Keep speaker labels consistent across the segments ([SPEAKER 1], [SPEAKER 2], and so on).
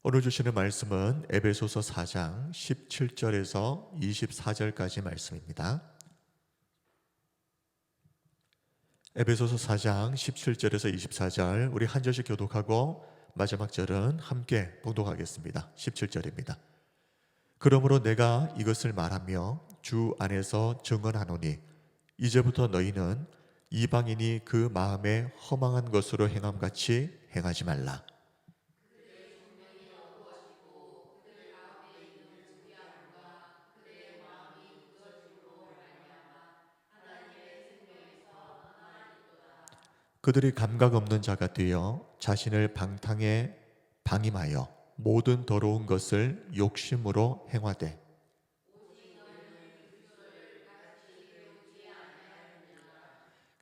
[SPEAKER 1] 오늘 주시는 말씀은 에베소서 4장 17절에서 24절까지 말씀입니다. 에베소서 4장 17절에서 24절 우리 한 절씩 교독하고 마지막 절은 함께 봉독하겠습니다. 17절입니다. 그러므로 내가 이것을 말하며 주 안에서 증언하노니 이제부터 너희는 이방인이 그 마음에 허망한 것으로 행함같이 행하지 말라. 그들이 감각 없는 자가 되어 자신을 방탕에 방임하여 모든 더러운 것을 욕심으로 행하되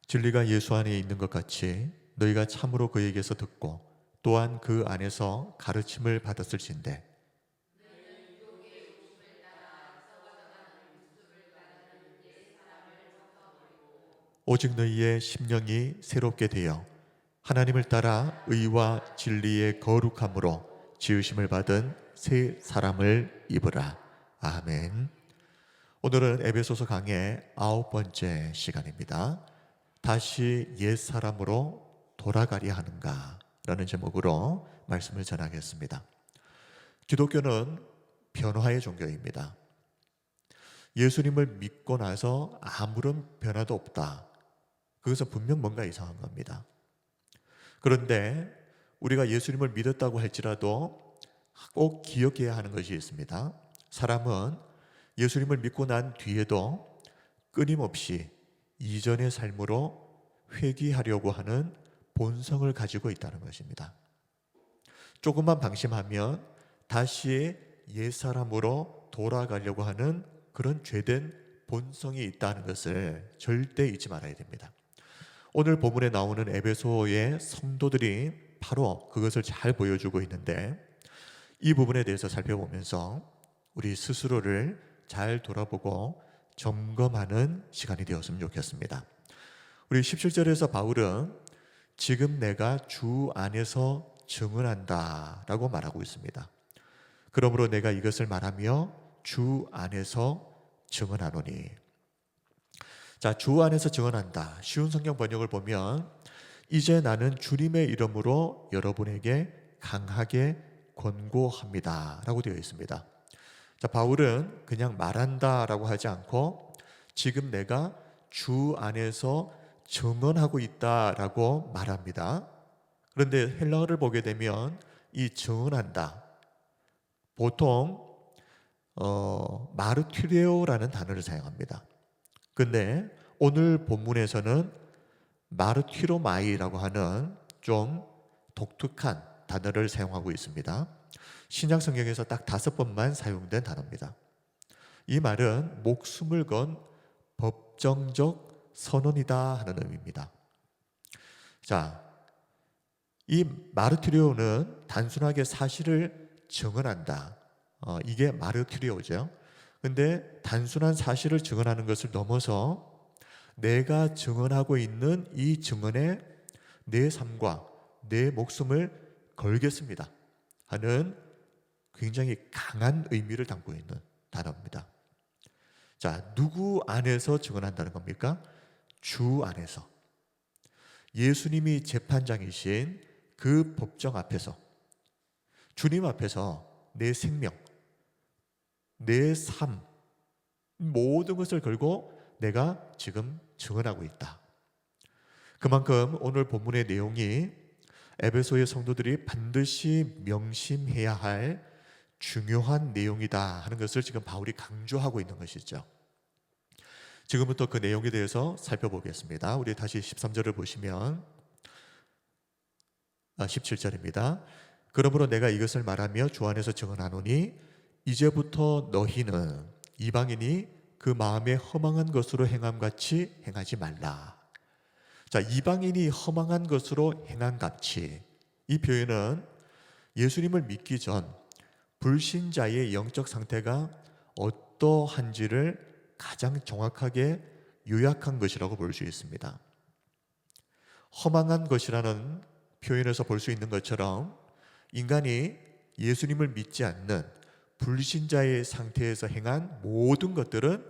[SPEAKER 1] 진리가 예수 안에 있는 것 같이 너희가 참으로 그에게서 듣고 또한 그 안에서 가르침을 받았을진데 오직 너희의 심령이 새롭게 되어 하나님을 따라 의와 진리의 거룩함으로 지으심을 받은 새 사람을 입으라. 아멘. 오늘은 에베소서 강의 9번째 시간입니다. 다시 옛 사람으로 돌아가려 하는가? 라는 제목으로 말씀을 전하겠습니다. 기독교는 변화의 종교입니다. 예수님을 믿고 나서 아무런 변화도 없다. 그것은 분명 뭔가 이상한 겁니다. 그런데 우리가 예수님을 믿었다고 할지라도 꼭 기억해야 하는 것이 있습니다. 사람은 예수님을 믿고 난 뒤에도 끊임없이 이전의 삶으로 회귀하려고 하는 본성을 가지고 있다는 것입니다. 조금만 방심하면 다시 옛사람으로 돌아가려고 하는 그런 죄된 본성이 있다는 것을 절대 잊지 말아야 됩니다. 오늘 본문에 나오는 에베소의 성도들이 바로 그것을 잘 보여주고 있는데 이 부분에 대해서 살펴보면서 우리 스스로를 잘 돌아보고 점검하는 시간이 되었으면 좋겠습니다. 우리 17절에서 바울은 지금 내가 주 안에서 증언한다 라고 말하고 있습니다. 그러므로 내가 이것을 말하며 주 안에서 증언하노니. 자, 주 안에서 증언한다. 쉬운 성경 번역을 보면 이제 나는 주님의 이름으로 여러분에게 강하게 권고합니다 라고 되어 있습니다. 자, 바울은 그냥 말한다 라고 하지 않고 지금 내가 주 안에서 증언하고 있다 라고 말합니다. 그런데 헬라어를 보게 되면 이 증언한다 보통 마르티레오라는 단어를 사용합니다. 근데 오늘 본문에서는 마르티로마이라고 하는 좀 독특한 단어를 사용하고 있습니다. 신약 성경에서 딱 5번만 사용된 단어입니다. 이 말은 목숨을 건 법정적 선언이다 하는 의미입니다. 자, 이 마르티리오는 단순하게 사실을 증언한다. 이게 마르티리오죠. 근데 단순한 사실을 증언하는 것을 넘어서 내가 증언하고 있는 이 증언에 내 삶과 내 목숨을 걸겠습니다 하는 굉장히 강한 의미를 담고 있는 단어입니다. 자, 누구 안에서 증언한다는 겁니까? 주 안에서. 예수님이 재판장이신 그 법정 앞에서, 주님 앞에서 내 생명, 내 삶, 모든 것을 걸고 내가 지금 증언하고 있다. 그만큼 오늘 본문의 내용이 에베소의 성도들이 반드시 명심해야 할 중요한 내용이다 하는 것을 지금 바울이 강조하고 있는 것이죠. 지금부터 그 내용에 대해서 살펴보겠습니다. 우리 다시 13절을 보시면 17절입니다. 그러므로 내가 이것을 말하며 주 안에서 증언하노니 이제부터 너희는 이방인이 그 마음에 허망한 것으로 행함같이 행하지 말라. 자, 이방인이 허망한 것으로 행함같이, 이 표현은 예수님을 믿기 전 불신자의 영적 상태가 어떠한지를 가장 정확하게 요약한 것이라고 볼 수 있습니다. 허망한 것이라는 표현에서 볼 수 있는 것처럼 인간이 예수님을 믿지 않는 불신자의 상태에서 행한 모든 것들은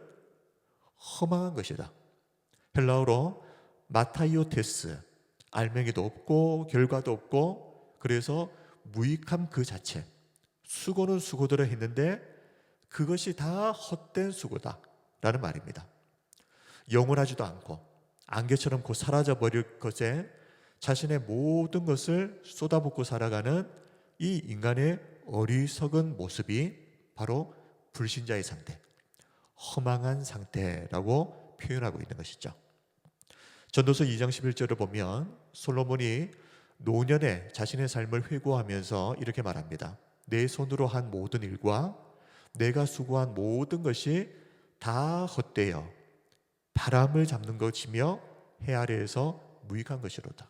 [SPEAKER 1] 허망한 것이다. 헬라어로 마타이오테스, 알맹이도 없고 결과도 없고 그래서 무익함 그 자체. 수고는 수고대로 했는데 그것이 다 헛된 수고다 라는 말입니다. 영원하지도 않고 안개처럼 곧 사라져버릴 것에 자신의 모든 것을 쏟아붓고 살아가는 이 인간의 어리석은 모습이 바로 불신자의 상태, 허망한 상태라고 표현하고 있는 것이죠. 전도서 2장 11절을 보면 솔로몬이 노년에 자신의 삶을 회고하면서 이렇게 말합니다. 내 손으로 한 모든 일과 내가 수고한 모든 것이 다 헛되어 바람을 잡는 것이며 해 아래에서 무익한 것이로다.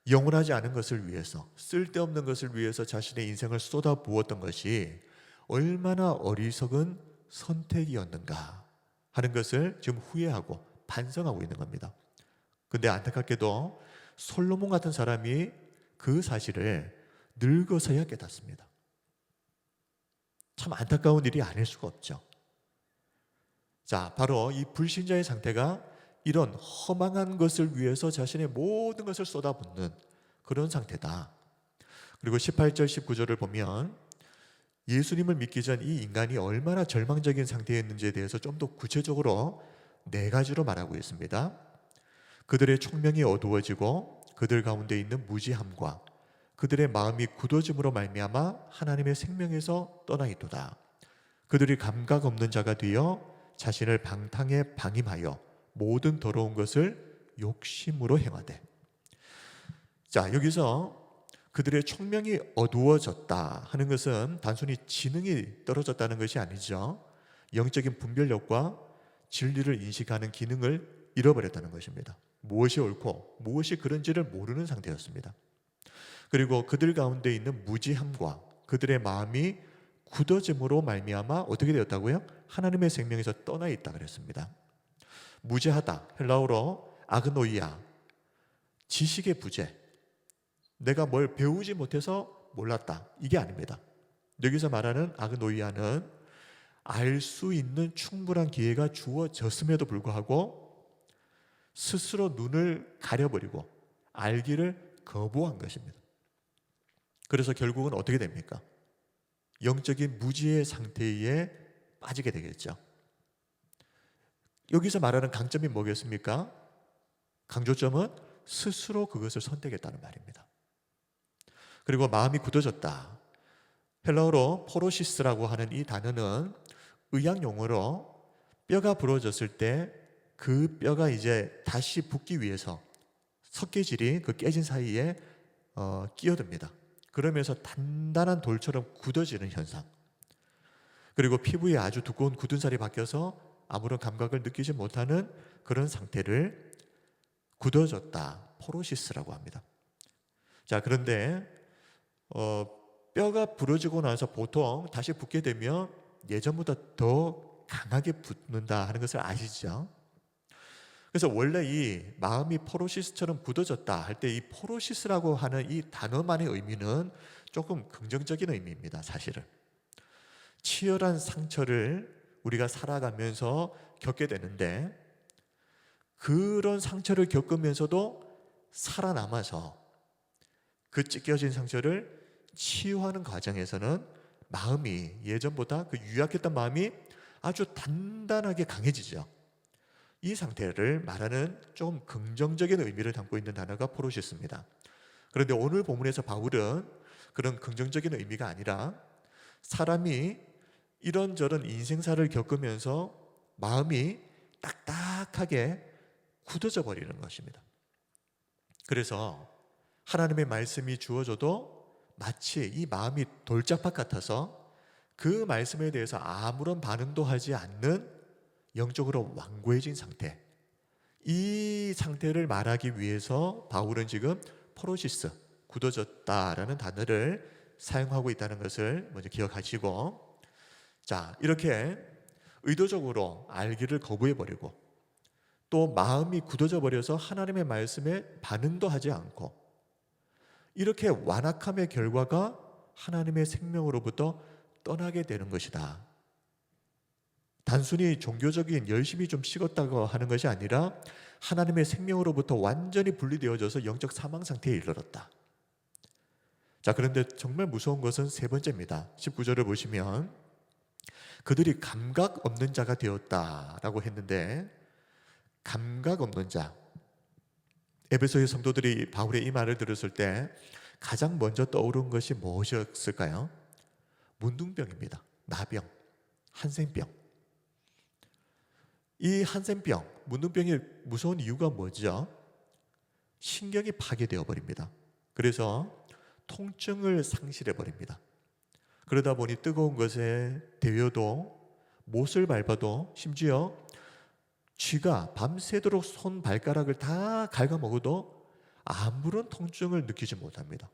[SPEAKER 1] 영원하지 않은 것을 위해서, 쓸데없는 것을 위해서 자신의 인생을 쏟아부었던 것이 얼마나 어리석은 선택이었는가 하는 것을 지금 후회하고 반성하고 있는 겁니다. 근데 안타깝게도 솔로몬 같은 사람이 그 사실을 늙어서야 깨닫습니다. 참 안타까운 일이 아닐 수가 없죠. 자, 바로 이 불신자의 상태가 이런 허망한 것을 위해서 자신의 모든 것을 쏟아붓는 그런 상태다. 그리고 18절 19절을 보면 예수님을 믿기 전 이 인간이 얼마나 절망적인 상태였는지에 대해서 좀 더 구체적으로 4가지로 말하고 있습니다. 그들의 총명이 어두워지고 그들 가운데 있는 무지함과 그들의 마음이 굳어짐으로 말미암아 하나님의 생명에서 떠나 있도다. 그들이 감각 없는 자가 되어 자신을 방탕에 방임하여 모든 더러운 것을 욕심으로 행하되. 자, 여기서 그들의 총명이 어두워졌다 하는 것은 단순히 지능이 떨어졌다는 것이 아니죠. 영적인 분별력과 진리를 인식하는 기능을 잃어버렸다는 것입니다. 무엇이 옳고 무엇이 그런지를 모르는 상태였습니다. 그리고 그들 가운데 있는 무지함과 그들의 마음이 굳어짐으로 말미암아 어떻게 되었다고요? 하나님의 생명에서 떠나 있다 그랬습니다. 무지하다, 헬라어로 아그노이아, 지식의 부재, 내가 뭘 배우지 못해서 몰랐다, 이게 아닙니다. 여기서 말하는 아그노이아는 알 수 있는 충분한 기회가 주어졌음에도 불구하고 스스로 눈을 가려버리고 알기를 거부한 것입니다. 그래서 결국은 어떻게 됩니까? 영적인 무지의 상태에 빠지게 되겠죠. 여기서 말하는 강점이 뭐겠습니까? 강조점은 스스로 그것을 선택했다는 말입니다. 그리고 마음이 굳어졌다. 헬라어로 포로시스라고 하는 이 단어는 의학 용어로 뼈가 부러졌을 때 그 뼈가 이제 다시 붙기 위해서 석계질이 그 깨진 사이에 끼어듭니다. 그러면서 단단한 돌처럼 굳어지는 현상. 그리고 피부에 아주 두꺼운 굳은 살이 박혀서 아무런 감각을 느끼지 못하는 그런 상태를 굳어졌다, 포로시스라고 합니다. 자, 그런데 뼈가 부러지고 나서 보통 다시 붙게 되면 예전보다 더 강하게 붙는다 하는 것을 아시죠? 그래서 원래 이 마음이 포로시스처럼 굳어졌다 할 때 이 포로시스라고 하는 이 단어만의 의미는 조금 긍정적인 의미입니다. 사실은 치열한 상처를 우리가 살아가면서 겪게 되는데 그런 상처를 겪으면서도 살아남아서 그 찢겨진 상처를 치유하는 과정에서는 마음이 예전보다 그 유약했던 마음이 아주 단단하게 강해지죠. 이 상태를 말하는 좀 긍정적인 의미를 담고 있는 단어가 포로시스입니다. 그런데 오늘 본문에서 바울은 그런 긍정적인 의미가 아니라 사람이 이런저런 인생사를 겪으면서 마음이 딱딱하게 굳어져 버리는 것입니다. 그래서 하나님의 말씀이 주어져도 마치 이 마음이 돌짝밭 같아서 그 말씀에 대해서 아무런 반응도 하지 않는 영적으로 완고해진 상태, 이 상태를 말하기 위해서 바울은 지금 포로시스, 굳어졌다라는 단어를 사용하고 있다는 것을 먼저 기억하시고, 자, 이렇게 의도적으로 알기를 거부해버리고 또 마음이 굳어져 버려서 하나님의 말씀에 반응도 하지 않고 이렇게 완악함의 결과가 하나님의 생명으로부터 떠나게 되는 것이다. 단순히 종교적인 열심히 좀 식었다고 하는 것이 아니라 하나님의 생명으로부터 완전히 분리되어져서 영적 사망 상태에 이르렀다. 자, 그런데 정말 무서운 것은 세 번째입니다. 19절을 보시면 그들이 감각 없는 자가 되었다라고 했는데, 감각 없는 자, 에베소의 성도들이 바울의 이 말을 들었을 때 가장 먼저 떠오른 것이 무엇이었을까요? 문둥병입니다. 나병, 한센병. 이 한센병, 문둥병이 무서운 이유가 뭐죠? 신경이 파괴되어 버립니다. 그래서 통증을 상실해 버립니다. 그러다 보니 뜨거운 것에 데워도, 못을 밟아도, 심지어 쥐가 밤새도록 손 발가락을 다 갉아먹어도 아무런 통증을 느끼지 못합니다.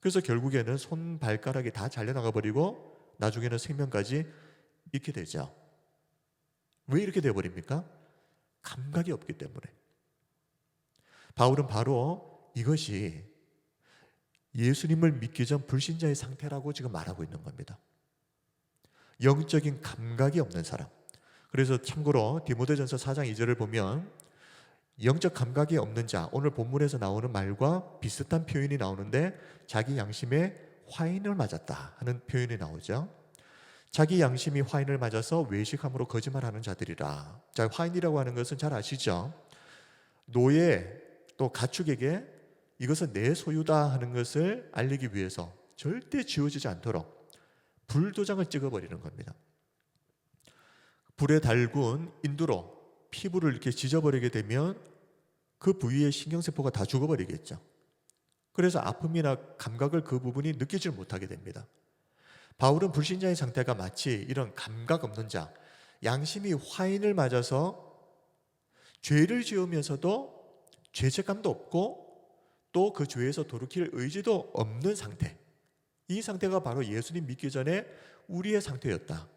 [SPEAKER 1] 그래서 결국에는 손 발가락이 다 잘려나가 버리고 나중에는 생명까지 잃게 되죠. 왜 이렇게 되어버립니까? 감각이 없기 때문에. 바울은 바로 이것이 예수님을 믿기 전 불신자의 상태라고 지금 말하고 있는 겁니다. 영적인 감각이 없는 사람. 그래서 참고로 디모데전서 4장 2절을 보면 영적 감각이 없는 자, 오늘 본문에서 나오는 말과 비슷한 표현이 나오는데 자기 양심에 화인을 맞았다 하는 표현이 나오죠. 자기 양심이 화인을 맞아서 외식함으로 거짓말하는 자들이라. 자, 화인이라고 하는 것은 잘 아시죠? 노예 또 가축에게 이것은 내 소유다 하는 것을 알리기 위해서 절대 지워지지 않도록 불도장을 찍어버리는 겁니다. 불에 달군 인두로 피부를 이렇게 지져버리게 되면 그 부위의 신경세포가 다 죽어버리겠죠. 그래서 아픔이나 감각을 그 부분이 느끼지 못하게 됩니다. 바울은 불신자의 상태가 마치 이런 감각 없는 자, 양심이 화인을 맞아서 죄를 지으면서도 죄책감도 없고 또 그 죄에서 돌이킬 의지도 없는 상태, 이 상태가 바로 예수님 믿기 전에 우리의 상태였다,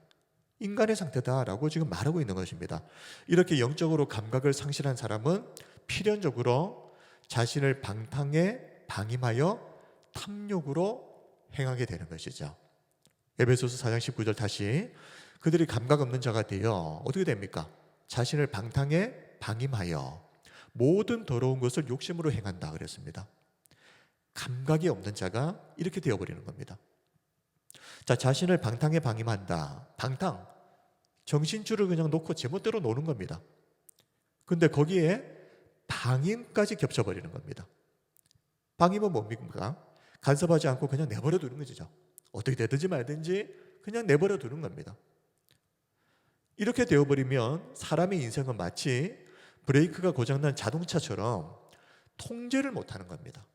[SPEAKER 1] 인간의 상태다라고 지금 말하고 있는 것입니다. 이렇게 영적으로 감각을 상실한 사람은 필연적으로 자신을 방탕에 방임하여 탐욕으로 행하게 되는 것이죠. 에베소서 4장 19절 다시, 그들이 감각 없는 자가 되어 어떻게 됩니까? 자신을 방탕에 방임하여 모든 더러운 것을 욕심으로 행한다 그랬습니다. 감각이 없는 자가 이렇게 되어버리는 겁니다. 자, 자신을 방탕에 방임한다. 방탕, 정신줄을 그냥 놓고 제멋대로 노는 겁니다. 근데 거기에 방임까지 겹쳐버리는 겁니다. 방임은 뭡니까? 간섭하지 않고 그냥 내버려 두는 거죠. 어떻게 되든지 말든지 그냥 내버려 두는 겁니다. 이렇게 되어버리면 사람의 인생은 마치 브레이크가 고장난 자동차처럼 통제를 못하는 겁니다.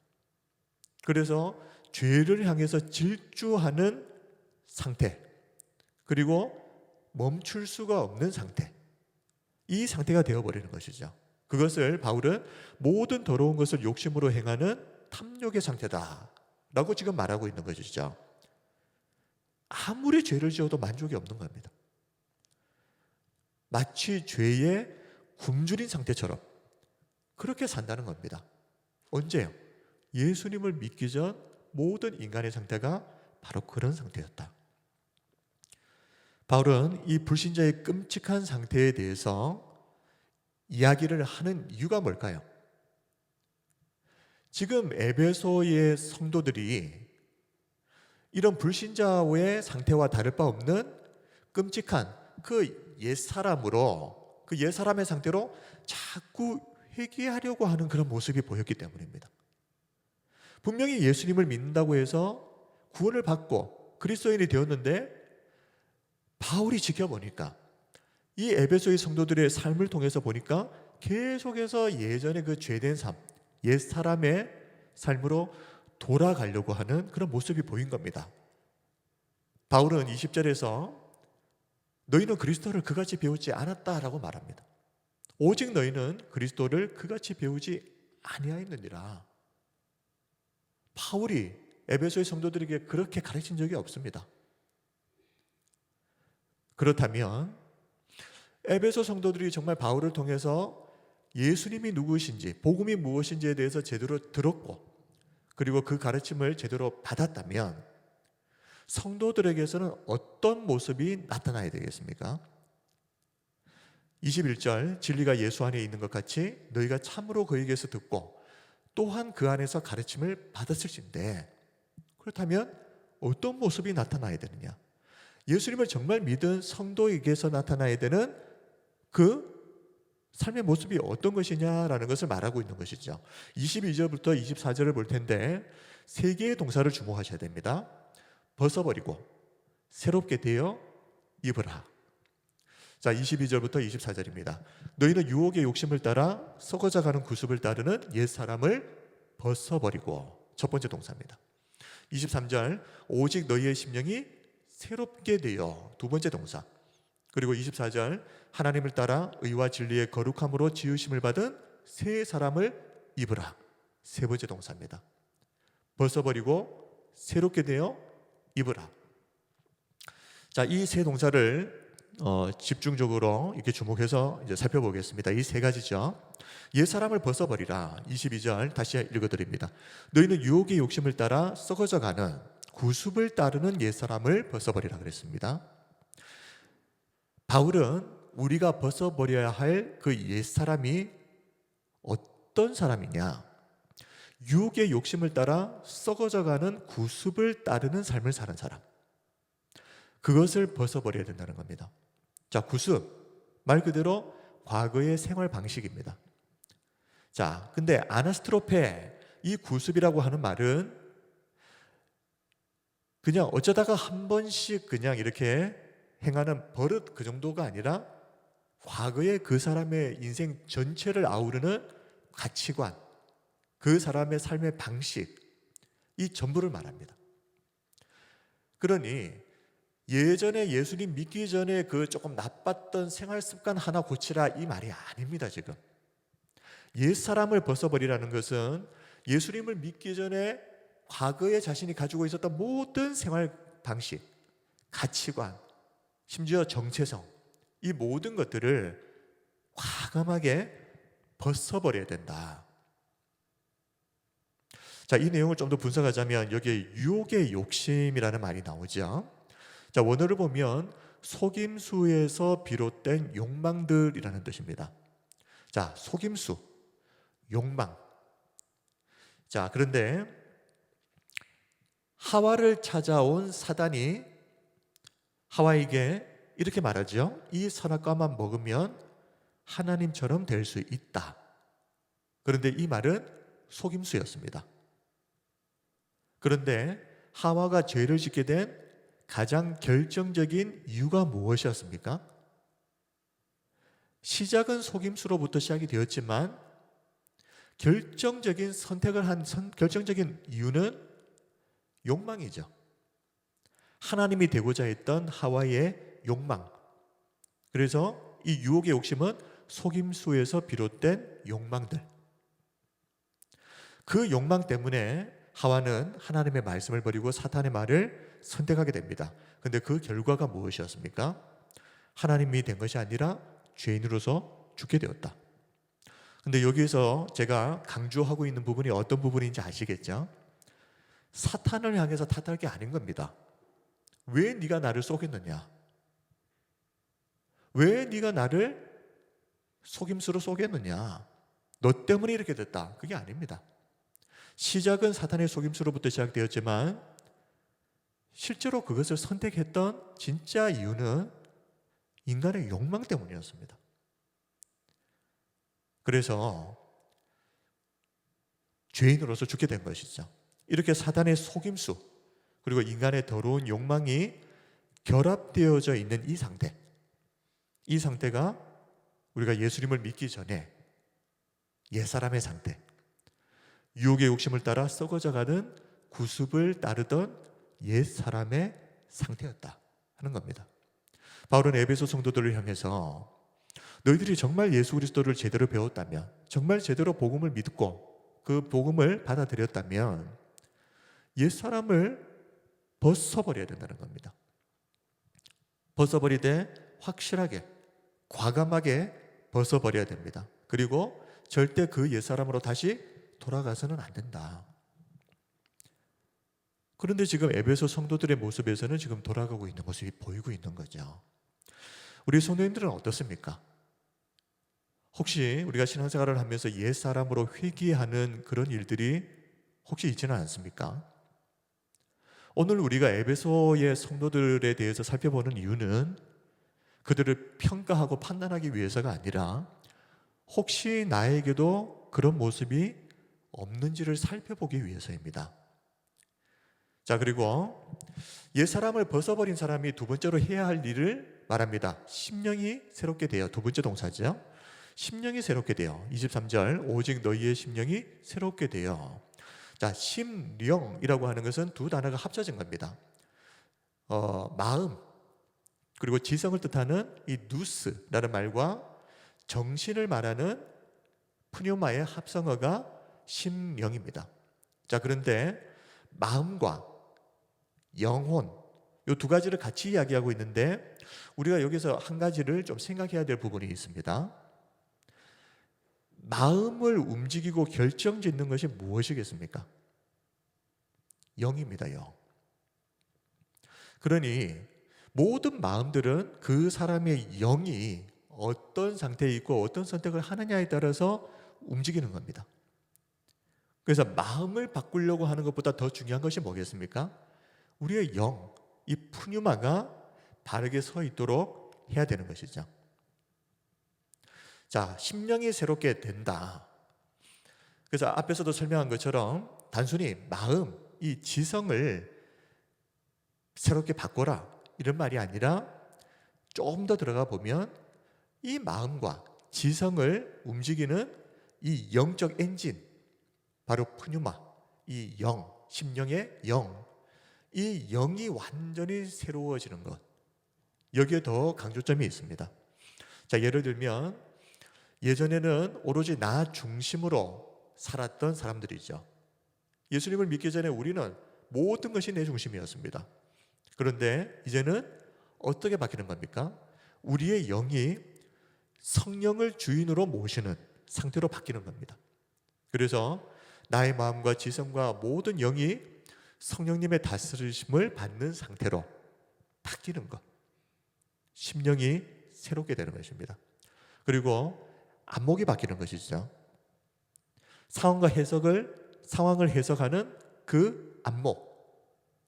[SPEAKER 1] 그래서 죄를 향해서 질주하는 상태, 그리고 멈출 수가 없는 상태, 이 상태가 되어버리는 것이죠. 그것을 바울은 모든 더러운 것을 욕심으로 행하는 탐욕의 상태다 라고 지금 말하고 있는 것이죠. 아무리 죄를 지어도 만족이 없는 겁니다. 마치 죄의 굶주린 상태처럼 그렇게 산다는 겁니다. 언제요? 예수님을 믿기 전 모든 인간의 상태가 바로 그런 상태였다. 바울은 이 불신자의 끔찍한 상태에 대해서 이야기를 하는 이유가 뭘까요? 지금 에베소의 성도들이 이런 불신자의 상태와 다를 바 없는 끔찍한 그 옛사람으로, 그 옛사람의 상태로 자꾸 회개하려고 하는 그런 모습이 보였기 때문입니다. 분명히 예수님을 믿는다고 해서 구원을 받고 그리스도인이 되었는데 바울이 지켜보니까 이 에베소의 성도들의 삶을 통해서 보니까 계속해서 예전의 그 죄된 삶, 옛사람의 삶으로 돌아가려고 하는 그런 모습이 보인 겁니다. 바울은 20절에서 너희는 그리스도를 그같이 배우지 않았다라고 말합니다. 오직 너희는 그리스도를 그같이 배우지 아니하였느니라. 바울이 에베소의 성도들에게 그렇게 가르친 적이 없습니다. 그렇다면 에베소 성도들이 정말 바울을 통해서 예수님이 누구신지, 복음이 무엇인지에 대해서 제대로 들었고 그리고 그 가르침을 제대로 받았다면 성도들에게서는 어떤 모습이 나타나야 되겠습니까? 21절 진리가 예수 안에 있는 것 같이 너희가 참으로 그에게서 듣고 또한 그 안에서 가르침을 받았을진데, 그렇다면 어떤 모습이 나타나야 되느냐? 예수님을 정말 믿은 성도에게서 나타나야 되는 그 삶의 모습이 어떤 것이냐라는 것을 말하고 있는 것이죠. 22절부터 24절을 볼 텐데 세 개의 동사를 주목하셔야 됩니다. 벗어버리고 새롭게 되어 입으라. 자, 22절부터 24절입니다. 너희는 유혹의 욕심을 따라 썩어져가는 구습을 따르는 옛사람을 벗어버리고, 첫 번째 동사입니다. 23절 오직 너희의 심령이 새롭게 되어, 두 번째 동사. 그리고 24절 하나님을 따라 의와 진리의 거룩함으로 지으심을 받은 새 사람을 입으라, 세 번째 동사입니다. 벗어버리고 새롭게 되어 입으라. 자, 이 세 동사를 집중적으로 이렇게 주목해서 이제 살펴보겠습니다. 이 세 가지죠. 옛 사람을 벗어버리라. 22절 다시 읽어드립니다. 너희는 유혹의 욕심을 따라 썩어져가는 구습을 따르는 옛 사람을 벗어버리라 그랬습니다. 바울은 우리가 벗어버려야 할 그 옛 사람이 어떤 사람이냐? 유혹의 욕심을 따라 썩어져가는 구습을 따르는 삶을 사는 사람, 그것을 벗어버려야 된다는 겁니다. 자, 구습, 말 그대로 과거의 생활 방식입니다. 자, 근데 아나스트로페, 이 구습이라고 하는 말은 그냥 어쩌다가 한 번씩 그냥 이렇게 행하는 버릇, 그 정도가 아니라 과거의 그 사람의 인생 전체를 아우르는 가치관, 그 사람의 삶의 방식, 이 전부를 말합니다. 그러니 예전에 예수님 믿기 전에 그 조금 나빴던 생활 습관 하나 고치라, 이 말이 아닙니다. 지금 옛사람을 벗어버리라는 것은 예수님을 믿기 전에 과거에 자신이 가지고 있었던 모든 생활 방식, 가치관, 심지어 정체성, 이 모든 것들을 과감하게 벗어버려야 된다. 자, 이 내용을 좀 더 분석하자면 여기에 유혹의 욕심이라는 말이 나오죠. 자, 원어를 보면 속임수에서 비롯된 욕망들이라는 뜻입니다. 자, 속임수, 욕망. 자, 그런데 하와를 찾아온 사단이 하와에게 이렇게 말하죠. 이 선악과만 먹으면 하나님처럼 될 수 있다. 그런데 이 말은 속임수였습니다. 그런데 하와가 죄를 짓게 된 가장 결정적인 이유가 무엇이었습니까? 시작은 속임수로부터 시작이 되었지만 결정적인 선택을 한 결정적인 이유는 욕망이죠. 하나님이 되고자 했던 하와의 욕망. 그래서 이 유혹의 욕심은 속임수에서 비롯된 욕망들. 그 욕망 때문에 하와는 하나님의 말씀을 버리고 사탄의 말을 선택하게 됩니다. 그런데 그 결과가 무엇이었습니까? 하나님이 된 것이 아니라 죄인으로서 죽게 되었다. 그런데 여기에서 제가 강조하고 있는 부분이 어떤 부분인지 아시겠죠? 사탄을 향해서 탓할 게 아닌 겁니다. 왜 네가 나를 속였느냐? 왜 네가 나를 속임수로 속였느냐? 너 때문에 이렇게 됐다. 그게 아닙니다. 시작은 사탄의 속임수로부터 시작되었지만 실제로 그것을 선택했던 진짜 이유는 인간의 욕망 때문이었습니다. 그래서 죄인으로서 죽게 된 것이죠. 이렇게 사탄의 속임수 그리고 인간의 더러운 욕망이 결합되어져 있는 이 상태, 이 상태가 우리가 예수님을 믿기 전에 옛사람의 상태, 유혹의 욕심을 따라 썩어져가는 구습을 따르던 옛사람의 상태였다 하는 겁니다. 바울은 에베소 성도들을 향해서 너희들이 정말 예수 그리스도를 제대로 배웠다면, 정말 제대로 복음을 믿고 그 복음을 받아들였다면 옛사람을 벗어버려야 된다는 겁니다. 벗어버리되 확실하게, 과감하게 벗어버려야 됩니다. 그리고 절대 그 옛사람으로 다시 돌아가서는 안 된다. 그런데 지금 에베소 성도들의 모습에서는 지금 돌아가고 있는 모습이 보이고 있는 거죠. 우리 성도님들은 어떻습니까? 혹시 우리가 신앙생활을 하면서 옛사람으로 회귀하는 그런 일들이 혹시 있지는 않습니까? 오늘 우리가 에베소의 성도들에 대해서 살펴보는 이유는 그들을 평가하고 판단하기 위해서가 아니라 혹시 나에게도 그런 모습이 없는지를 살펴보기 위해서입니다. 자, 그리고 옛사람을 벗어버린 사람이 두 번째로 해야 할 일을 말합니다. 심령이 새롭게 되어, 두 번째 동사죠. 심령이 새롭게 되어, 23절 오직 너희의 심령이 새롭게 되어. 자, 심령이라고 하는 것은 두 단어가 합쳐진 겁니다. 마음 그리고 지성을 뜻하는 이 누스라는 말과 정신을 말하는 푸뉴마의 합성어가 심령입니다. 자, 그런데 마음과 영혼 이 두 가지를 같이 이야기하고 있는데 우리가 여기서 한 가지를 좀 생각해야 될 부분이 있습니다. 마음을 움직이고 결정짓는 것이 무엇이겠습니까? 영입니다. 영. 그러니 모든 마음들은 그 사람의 영이 어떤 상태에 있고 어떤 선택을 하느냐에 따라서 움직이는 겁니다. 그래서 마음을 바꾸려고 하는 것보다 더 중요한 것이 뭐겠습니까? 우리의 영, 이 푸뉴마가 바르게 서 있도록 해야 되는 것이죠. 자, 심령이 새롭게 된다. 그래서 앞에서도 설명한 것처럼 단순히 마음, 이 지성을 새롭게 바꿔라 이런 말이 아니라 조금 더 들어가 보면 이 마음과 지성을 움직이는 이 영적 엔진, 바로 푸뉴마, 이 영, 심령의 영, 이 영이 완전히 새로워지는 것, 여기에 더 강조점이 있습니다. 자, 예를 들면 예전에는 오로지 나 중심으로 살았던 사람들이죠. 예수님을 믿기 전에 우리는 모든 것이 내 중심이었습니다. 그런데 이제는 어떻게 바뀌는 겁니까? 우리의 영이 성령을 주인으로 모시는 상태로 바뀌는 겁니다. 그래서 나의 마음과 지성과 모든 영이 성령님의 다스리심을 받는 상태로 바뀌는 것, 심령이 새롭게 되는 것입니다. 그리고 안목이 바뀌는 것이죠. 상황을 해석하는 그 안목,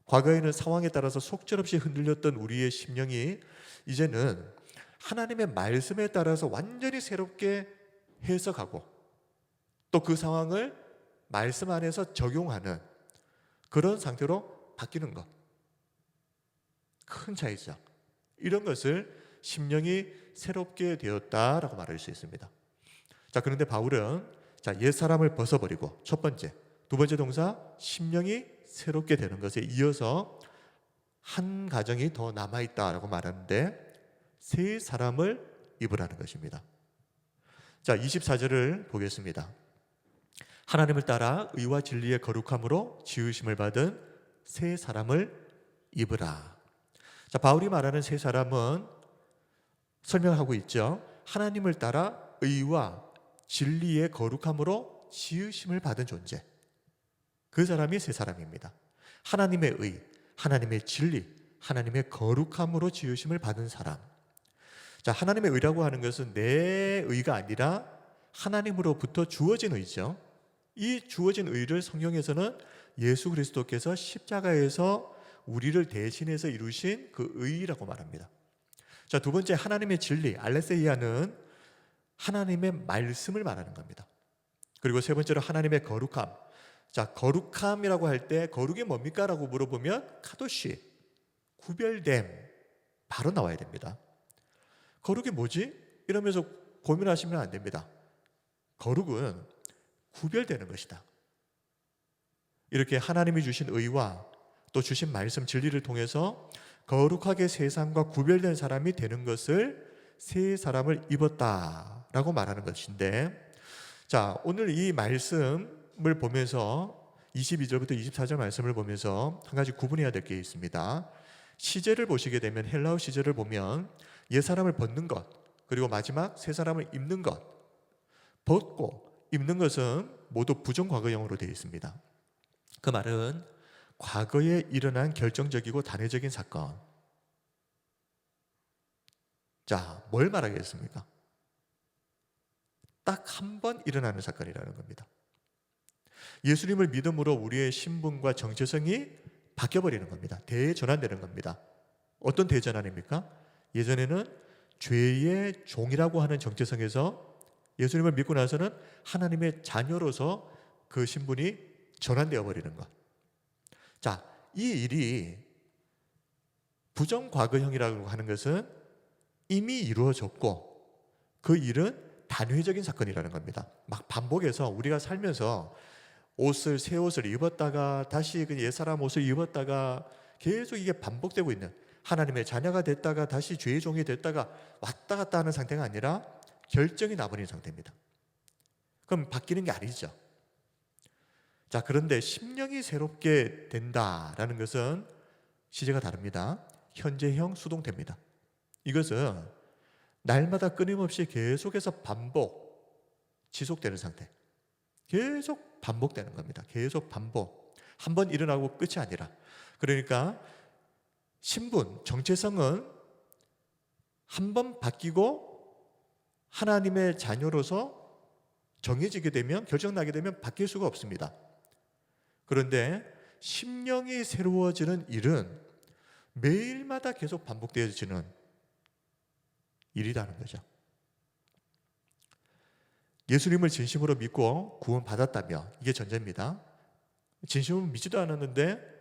[SPEAKER 1] 과거에는 상황에 따라서 속절없이 흔들렸던 우리의 심령이 이제는 하나님의 말씀에 따라서 완전히 새롭게 해석하고 또 그 상황을 말씀 안에서 적용하는 그런 상태로 바뀌는 것, 큰 차이죠. 이런 것을 심령이 새롭게 되었다라고 말할 수 있습니다. 자, 그런데 바울은 옛사람을 벗어버리고 첫 번째, 두 번째 동사 심령이 새롭게 되는 것에 이어서 한 가정이 더 남아있다라고 말하는데 새 사람을 입으라는 것입니다. 자, 24절을 보겠습니다. 하나님을 따라 의와 진리의 거룩함으로 지으심을 받은 새 사람을 입으라. 자, 바울이 말하는 새 사람은 설명하고 있죠. 하나님을 따라 의와 진리의 거룩함으로 지으심을 받은 존재, 그 사람이 새 사람입니다. 하나님의 의, 하나님의 진리, 하나님의 거룩함으로 지으심을 받은 사람. 자, 하나님의 의라고 하는 것은 내 의가 아니라 하나님으로부터 주어진 의죠. 이 주어진 의를 성경에서는 예수 그리스도께서 십자가에서 우리를 대신해서 이루신 그 의라고 말합니다. 자, 두 번째 하나님의 진리, 알레세이아는 하나님의 말씀을 말하는 겁니다. 그리고 세 번째로 하나님의 거룩함. 자, 거룩함이라고 할 때 거룩이 뭡니까? 라고 물어보면 카도시, 구별됨, 바로 나와야 됩니다. 거룩이 뭐지? 이러면서 고민하시면 안 됩니다. 거룩은 구별되는 것이다. 이렇게 하나님이 주신 의와 또 주신 말씀 진리를 통해서 거룩하게 세상과 구별된 사람이 되는 것을 새 사람을 입었다라고 말하는 것인데, 자, 오늘 이 말씀을 보면서 22절부터 24절 말씀을 보면서 한 가지 구분해야 될 게 있습니다. 시제를 보시게 되면 헬라어 시제를 보면 옛 사람을 벗는 것, 그리고 마지막 새 사람을 입는 것, 벗고 입는 것은 모두 부정과거형으로 되어 있습니다. 그 말은 과거에 일어난 결정적이고 단회적인 사건. 자, 뭘 말하겠습니까? 딱 한 번 일어나는 사건이라는 겁니다. 예수님을 믿음으로 우리의 신분과 정체성이 바뀌어버리는 겁니다. 대전환되는 겁니다. 어떤 대전환입니까? 예전에는 죄의 종이라고 하는 정체성에서 예수님을 믿고 나서는 하나님의 자녀로서 그 신분이 전환되어 버리는 것. 자, 이 일이 부정과거형이라고 하는 것은 이미 이루어졌고 그 일은 단회적인 사건이라는 겁니다. 막 반복해서 우리가 살면서 새 옷을 입었다가 다시 그 옛사람 옷을 입었다가 계속 이게 반복되고 있는, 하나님의 자녀가 됐다가 다시 죄의 종이 됐다가 왔다 갔다 하는 상태가 아니라 결정이 나버린 상태입니다. 그럼 바뀌는 게 아니죠. 자, 그런데 심령이 새롭게 된다라는 것은 시제가 다릅니다. 현재형 수동태입니다. 이것은 날마다 끊임없이 계속해서 지속되는 상태. 계속 반복되는 겁니다. 계속 반복. 한 번 일어나고 끝이 아니라. 그러니까 신분, 정체성은 한 번 바뀌고 하나님의 자녀로서 정해지게 되면, 결정나게 되면 바뀔 수가 없습니다. 그런데 심령이 새로워지는 일은 매일마다 계속 반복되어지는 일이라는 거죠. 예수님을 진심으로 믿고 구원받았다며, 이게 전제입니다. 진심으로 믿지도 않았는데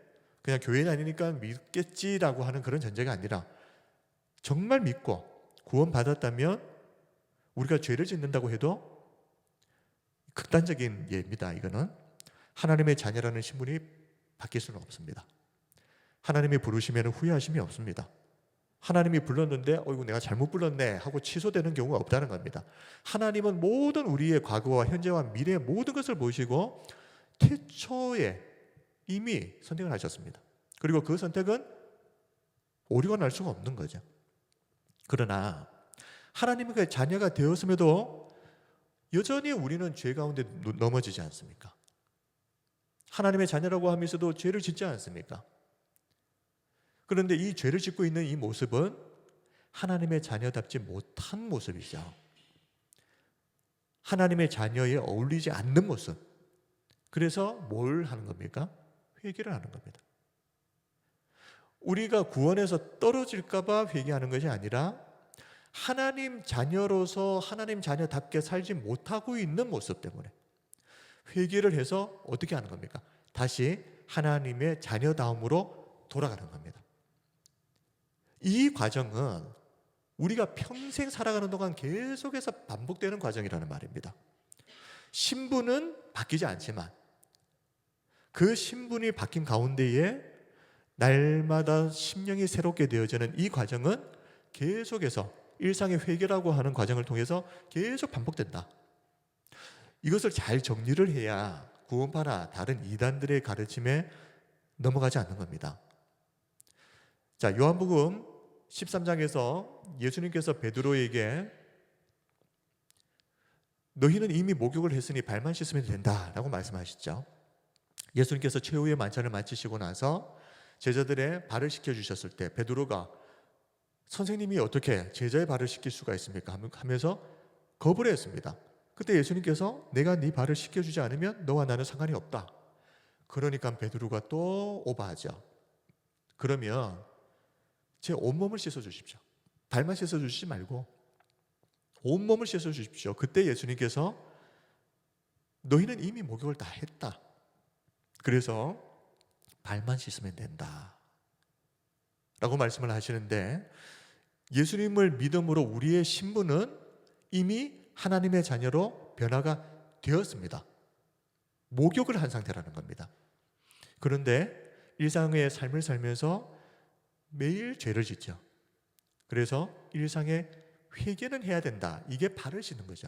[SPEAKER 1] 그냥 교회 다니니까 믿겠지라고 하는 그런 전제가 아니라 정말 믿고 구원받았다면 우리가 죄를 짓는다고 해도, 극단적인 예입니다. 이거는 하나님의 자녀라는 신분이 바뀔 수는 없습니다. 하나님이 부르시면 후회하심이 없습니다. 하나님이 불렀는데 어이구 내가 잘못 불렀네 하고 취소되는 경우가 없다는 겁니다. 하나님은 모든 우리의 과거와 현재와 미래의 모든 것을 보시고 태초에 이미 선택을 하셨습니다. 그리고 그 선택은 오류가 날 수가 없는 거죠. 그러나 하나님의 자녀가 되었음에도 여전히 우리는 죄 가운데 넘어지지 않습니까? 하나님의 자녀라고 하면서도 죄를 짓지 않습니까? 그런데 이 죄를 짓고 있는 이 모습은 하나님의 자녀답지 못한 모습이죠. 하나님의 자녀에 어울리지 않는 모습. 그래서 뭘 하는 겁니까? 회개를 하는 겁니다. 우리가 구원에서 떨어질까 봐 회개하는 것이 아니라 하나님 자녀로서 하나님 자녀답게 살지 못하고 있는 모습 때문에 회개를 해서 어떻게 하는 겁니까? 다시 하나님의 자녀다움으로 돌아가는 겁니다. 이 과정은 우리가 평생 살아가는 동안 계속해서 반복되는 과정이라는 말입니다. 신분은 바뀌지 않지만 그 신분이 바뀐 가운데에 날마다 심령이 새롭게 되어지는 이 과정은 계속해서 일상의 회개라고 하는 과정을 통해서 계속 반복된다. 이것을 잘 정리를 해야 구원파나 다른 이단들의 가르침에 넘어가지 않는 겁니다. 자, 요한복음 13장에서 예수님께서 베드로에게 너희는 이미 목욕을 했으니 발만 씻으면 된다라고 말씀하셨죠. 예수님께서 최후의 만찬을 마치시고 나서 제자들의 발을 씻겨주셨을 때 베드로가 선생님이 어떻게 제자의 발을 씻길 수가 있습니까? 하면서 거부를 했습니다. 그때 예수님께서 내가 네 발을 씻겨주지 않으면 너와 나는 상관이 없다. 그러니까 베드로가 또 오버하죠. 그러면 제 온몸을 씻어주십시오. 발만 씻어주시지 말고 온몸을 씻어주십시오. 그때 예수님께서 너희는 이미 목욕을 다 했다. 그래서 발만 씻으면 된다 라고 말씀을 하시는데, 예수님을 믿음으로 우리의 신분은 이미 하나님의 자녀로 변화가 되었습니다. 목욕을 한 상태라는 겁니다. 그런데 일상의 삶을 살면서 매일 죄를 짓죠. 그래서 일상에 회개는 해야 된다. 이게 발을 씻는 거죠.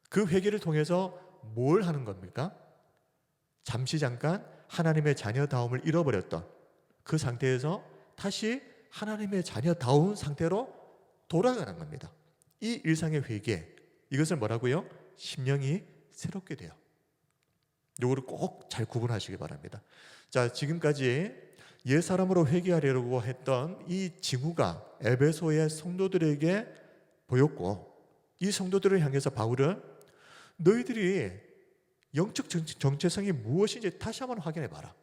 [SPEAKER 1] 그 회개를 통해서 뭘 하는 겁니까? 잠시 잠깐 하나님의 자녀다움을 잃어버렸던 그 상태에서 다시 하나님의 자녀다운 상태로 돌아가는 겁니다. 이 일상의 회개, 이것을 뭐라고요? 심령이 새롭게 돼요. 이거를 꼭 잘 구분하시기 바랍니다. 자, 지금까지 옛 사람으로 회개하려고 했던 이 징후가 에베소의 성도들에게 보였고, 이 성도들을 향해서 바울은 너희들이 영적 정체성이 무엇인지 다시 한번 확인해 봐라.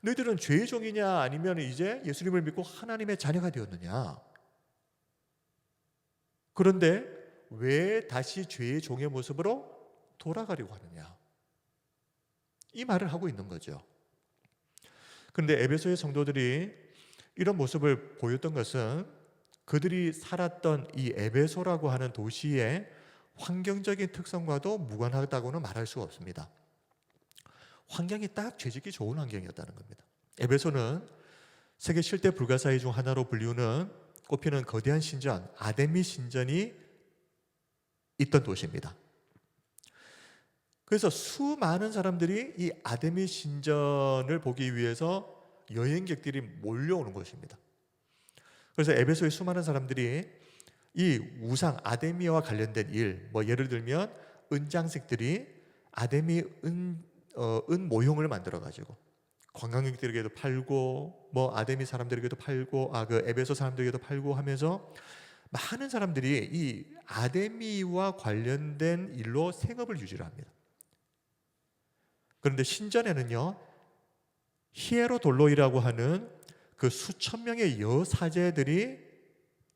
[SPEAKER 1] 너희들은 죄의 종이냐 아니면 이제 예수님을 믿고 하나님의 자녀가 되었느냐? 그런데 왜 다시 죄의 종의 모습으로 돌아가려고 하느냐? 이 말을 하고 있는 거죠. 그런데 에베소의 성도들이 이런 모습을 보였던 것은 그들이 살았던 이 에베소라고 하는 도시의 환경적인 특성과도 무관하다고는 말할 수가 없습니다. 환경이 딱 죄짓기 좋은 환경이었다는 겁니다. 에베소는 세계 7대 불가사의 중 하나로 꼽히는 거대한 신전 아데미 신전이 있던 도시입니다. 그래서 수많은 사람들이 이 아데미 신전을 보기 위해서 여행객들이 몰려오는 것입니다. 그래서 에베소의 수많은 사람들이 이 우상 아데미와 관련된 일, 예를 들면 은장식들이 아데미 은 모형을 만들어 가지고 관광객들에게도 팔고 아데미 사람들에게도 팔고 그 에베소 사람들에게도 팔고 하면서 많은 사람들이 이 아데미와 관련된 일로 생업을 유지를 합니다. 그런데 신전에는요, 히에로돌로이라고 하는 그 수천 명의 여사제들이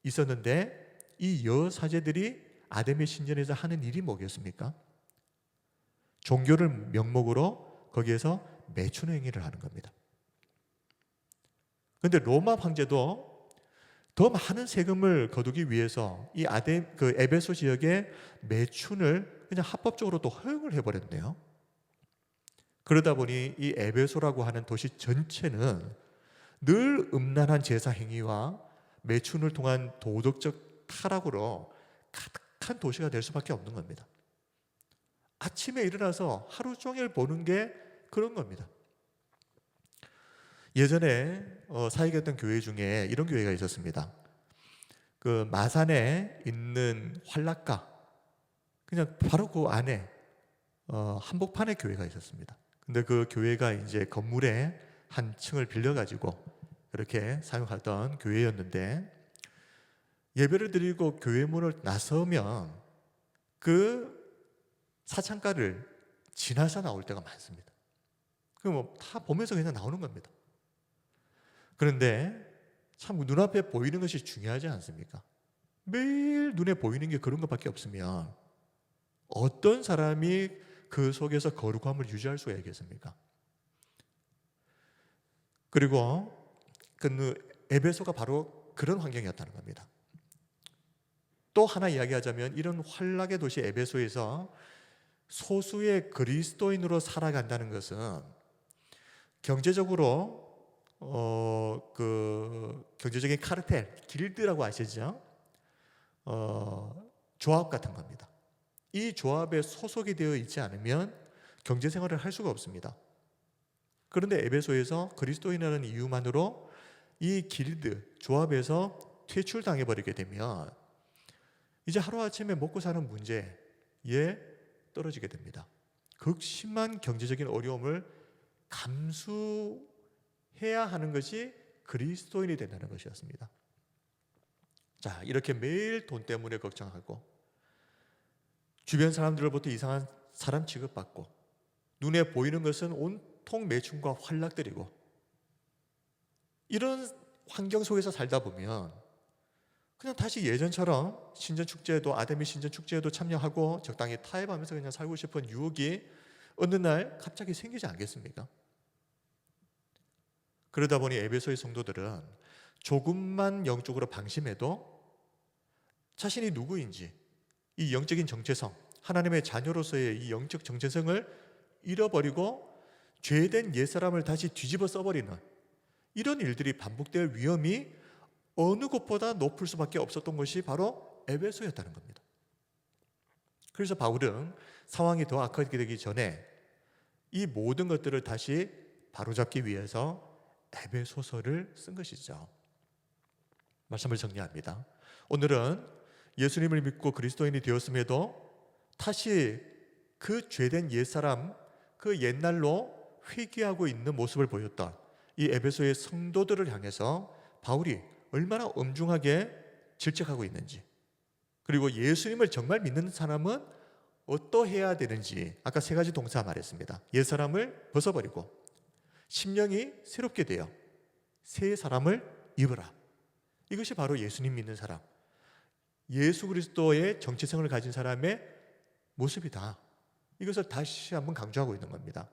[SPEAKER 1] 있었는데, 이 여사제들이 아데미 신전에서 하는 일이 뭐겠습니까? 종교를 명목으로 거기에서 매춘 행위를 하는 겁니다. 그런데 로마 황제도 더 많은 세금을 거두기 위해서 이 에베소 지역의 매춘을 그냥 합법적으로 또 허용을 해버렸네요. 그러다 보니 이 에베소라고 하는 도시 전체는 늘 음란한 제사 행위와 매춘을 통한 도덕적 타락으로 가득한 도시가 될 수밖에 없는 겁니다. 아침에 일어나서 하루 종일 보는 게 그런 겁니다. 예전에 사역했던 교회 중에 이런 교회가 있었습니다. 그 마산에 있는 환락가, 그냥 바로 그 안에 한복판에 교회가 있었습니다. 근데 그 교회가 이제 건물의 한 층을 빌려가지고 그렇게 사용하던 교회였는데, 예배를 드리고 교회 문을 나서면 그 사창가를 지나서 나올 때가 많습니다. 그 다 보면서 그냥 나오는 겁니다. 그런데 참 눈앞에 보이는 것이 중요하지 않습니까? 매일 눈에 보이는 게 그런 것밖에 없으면 어떤 사람이 그 속에서 거룩함을 유지할 수가 있겠습니까? 그리고 그 에베소가 바로 그런 환경이었다는 겁니다. 또 하나 이야기하자면 이런 환락의 도시 에베소에서 소수의 그리스도인으로 살아간다는 것은 경제적으로 그 경제적인 카르텔, 길드라고 아시죠? 조합 같은 겁니다. 이 조합에 소속이 되어 있지 않으면 경제 생활을 할 수가 없습니다. 그런데 에베소에서 그리스도인이라는 이유만으로 이 길드, 조합에서 퇴출당해 버리게 되면 이제 하루아침에 먹고 사는 문제에 떨어지게 됩니다. 극심한 경제적인 어려움을 감수해야 하는 것이 그리스도인이 된다는 것이었습니다. 자, 이렇게 매일 돈 때문에 걱정하고 주변 사람들로부터 이상한 사람 취급받고 눈에 보이는 것은 온통 매춘과 환락들이고, 이런 환경 속에서 살다 보면 그냥 다시 예전처럼 신전축제에도 아데미 신전축제에도 참여하고 적당히 타협하면서 그냥 살고 싶은 유혹이 어느 날 갑자기 생기지 않겠습니까? 그러다 보니 에베소의 성도들은 조금만 영적으로 방심해도 자신이 누구인지, 이 영적인 정체성, 하나님의 자녀로서의 이 영적 정체성을 잃어버리고 죄된 옛사람을 다시 뒤집어 써버리는 이런 일들이 반복될 위험이 어느 곳보다 높을 수밖에 없었던 것이 바로 에베소였다는 겁니다. 그래서 바울은 상황이 더 악화되기 되기 전에 이 모든 것들을 다시 바로잡기 위해서 에베소서를 쓴 것이죠. 말씀을 정리합니다. 오늘은 예수님을 믿고 그리스도인이 되었음에도 다시 그 죄된 옛사람, 그 옛날로 회개하고 있는 모습을 보였던 이 에베소의 성도들을 향해서 바울이 얼마나 엄중하게 질책하고 있는지, 그리고 예수님을 정말 믿는 사람은 어떠해야 되는지 아까 세 가지 동사 말했습니다. 옛사람을 벗어버리고 심령이 새롭게 되어 새 사람을 입으라. 이것이 바로 예수님 믿는 사람, 예수 그리스도의 정체성을 가진 사람의 모습이다. 이것을 다시 한번 강조하고 있는 겁니다.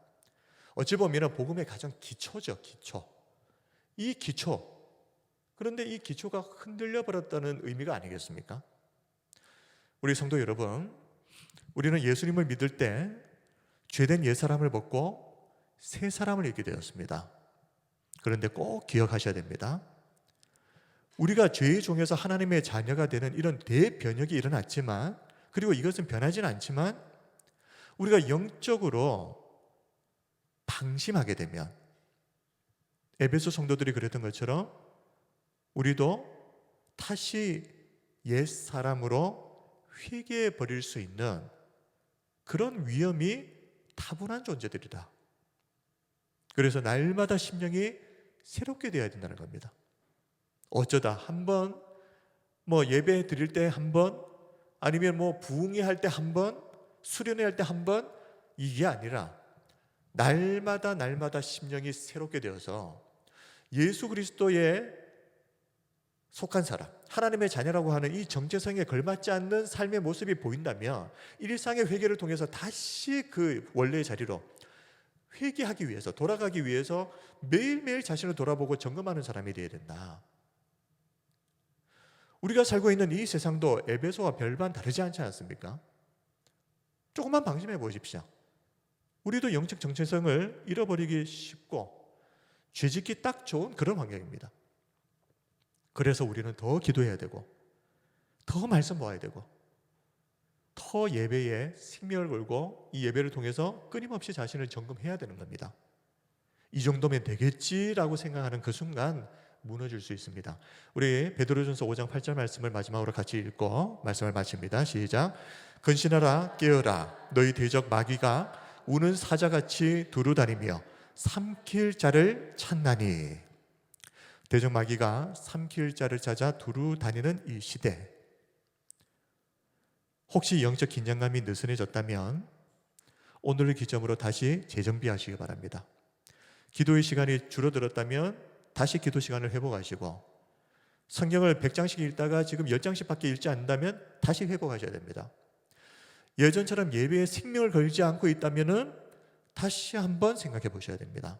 [SPEAKER 1] 어찌 보면 복음의 가장 기초죠. 기초. 이 기초, 그런데 이 기초가 흔들려 버렸다는 의미가 아니겠습니까? 우리 성도 여러분, 우리는 예수님을 믿을 때 죄된 옛사람을 벗고 새 사람을 입게 되었습니다. 그런데 꼭 기억하셔야 됩니다. 우리가 죄의 종에서 하나님의 자녀가 되는 이런 대변혁이 일어났지만, 그리고 이것은 변하지는 않지만, 우리가 영적으로 방심하게 되면 에베소 성도들이 그랬던 것처럼 우리도 다시 옛 사람으로 회개해 버릴 수 있는 그런 위험이 타분한 존재들이다. 그래서 날마다 심령이 새롭게 되어야 된다는 겁니다. 어쩌다 한번 예배 드릴 때 한번, 아니면 부흥회 할 때 한번, 수련회 할 때 한번, 이게 아니라 날마다 심령이 새롭게 되어서 예수 그리스도에 속한 사람, 하나님의 자녀라고 하는 이 정체성에 걸맞지 않는 삶의 모습이 보인다면 일상의 회개를 통해서 다시 그 원래의 자리로 회개하기 위해서, 돌아가기 위해서 매일매일 자신을 돌아보고 점검하는 사람이 되어야 된다. 우리가 살고 있는 이 세상도 에베소와 별반 다르지 않지 않습니까? 조금만 방심해 보십시오. 우리도 영적 정체성을 잃어버리기 쉽고 죄짓기 딱 좋은 그런 환경입니다. 그래서 우리는 더 기도해야 되고, 더 말씀 보아야 되고, 더 예배에 생명을 걸고 이 예배를 통해서 끊임없이 자신을 점검해야 되는 겁니다. 이 정도면 되겠지라고 생각하는 그 순간 무너질 수 있습니다. 우리 베드로전서 5장 8절 말씀을 마지막으로 같이 읽고 말씀을 마칩니다. 시작. 근신하라, 깨어라. 너희 대적 마귀가 우는 사자같이 두루다니며 삼킬 자를 찾나니. 대적 마귀가 삼킬 자를 찾아 두루다니는 이 시대, 혹시 영적 긴장감이 느슨해졌다면 오늘을 기점으로 다시 재정비하시기 바랍니다. 기도의 시간이 줄어들었다면 다시 기도 시간을 회복하시고, 성경을 100장씩 읽다가 지금 10장씩밖에 읽지 않는다면 다시 회복하셔야 됩니다. 예전처럼 예배에 생명을 걸지 않고 있다면 다시 한번 생각해 보셔야 됩니다.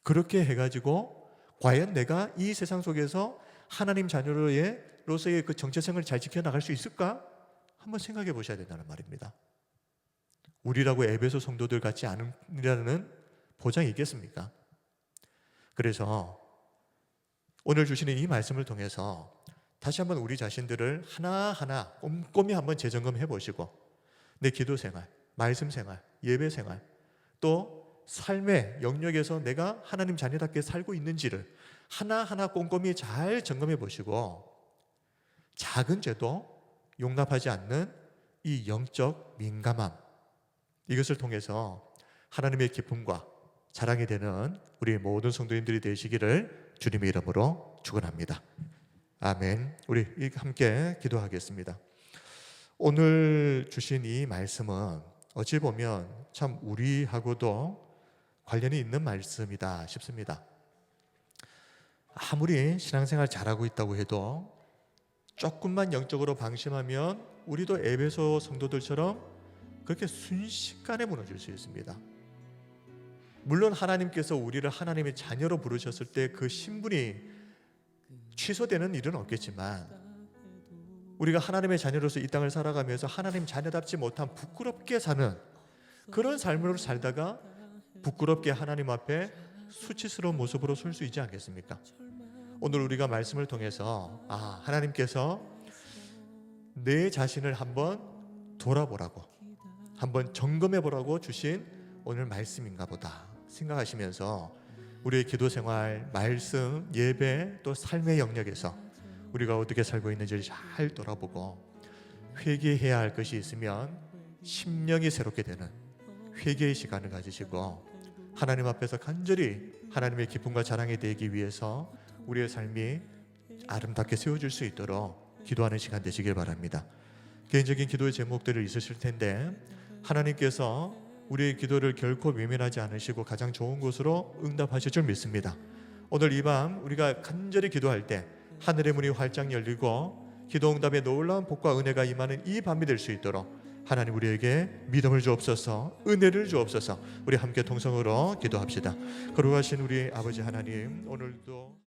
[SPEAKER 1] 그렇게 해가지고 과연 내가 이 세상 속에서 하나님 자녀로서의 그 정체성을 잘 지켜나갈 수 있을까? 한번 생각해 보셔야 된다는 말입니다. 우리라고 에베소 성도들 같지 않으라는 보장이 있겠습니까? 그래서 오늘 주시는 이 말씀을 통해서 다시 한번 우리 자신들을 하나하나 꼼꼼히 한번 재점검해 보시고, 내 기도 생활, 말씀 생활, 예배 생활, 또 삶의 영역에서 내가 하나님 자녀답게 살고 있는지를 하나하나 꼼꼼히 잘 점검해 보시고, 작은 죄도 용납하지 않는 이 영적 민감함, 이것을 통해서 하나님의 기쁨과 자랑이 되는 우리 모든 성도님들이 되시기를 주님의 이름으로 축원합니다. 아멘. 우리 함께 기도하겠습니다. 오늘 주신 이 말씀은 어찌 보면 참 우리하고도 관련이 있는 말씀이다 싶습니다. 아무리 신앙생활 잘하고 있다고 해도 조금만 영적으로 방심하면 우리도 에베소 성도들처럼 그렇게 순식간에 무너질 수 있습니다. 물론 하나님께서 우리를 하나님의 자녀로 부르셨을 때 그 신분이 취소되는 일은 없겠지만, 우리가 하나님의 자녀로서 이 땅을 살아가면서 하나님 자녀답지 못한 부끄럽게 사는 그런 삶으로 살다가 부끄럽게 하나님 앞에 수치스러운 모습으로 설 수 있지 않겠습니까? 오늘 우리가 말씀을 통해서 하나님께서 내 자신을 한번 돌아보라고, 한번 점검해 보라고 주신 오늘 말씀인가 보다 생각하시면서 우리의 기도 생활, 말씀, 예배, 또 삶의 영역에서 우리가 어떻게 살고 있는지를 잘 돌아보고, 회개해야 할 것이 있으면 심령이 새롭게 되는 회개의 시간을 가지시고, 하나님 앞에서 간절히 하나님의 기쁨과 자랑이 되기 위해서 우리의 삶이 아름답게 세워질 수 있도록 기도하는 시간 되시길 바랍니다. 개인적인 기도의 제목들이 있으실 텐데 하나님께서 우리의 기도를 결코 외면하지 않으시고 가장 좋은 곳으로 응답하실 줄 믿습니다. 오늘 이 밤 우리가 간절히 기도할 때 하늘의 문이 활짝 열리고 기도 응답의 놀라운 복과 은혜가 임하는 이 밤이 될 수 있도록 하나님 우리에게 믿음을 주옵소서, 은혜를 주옵소서. 우리 함께 통성으로 기도합시다. 거룩하신 우리 아버지 하나님, 오늘도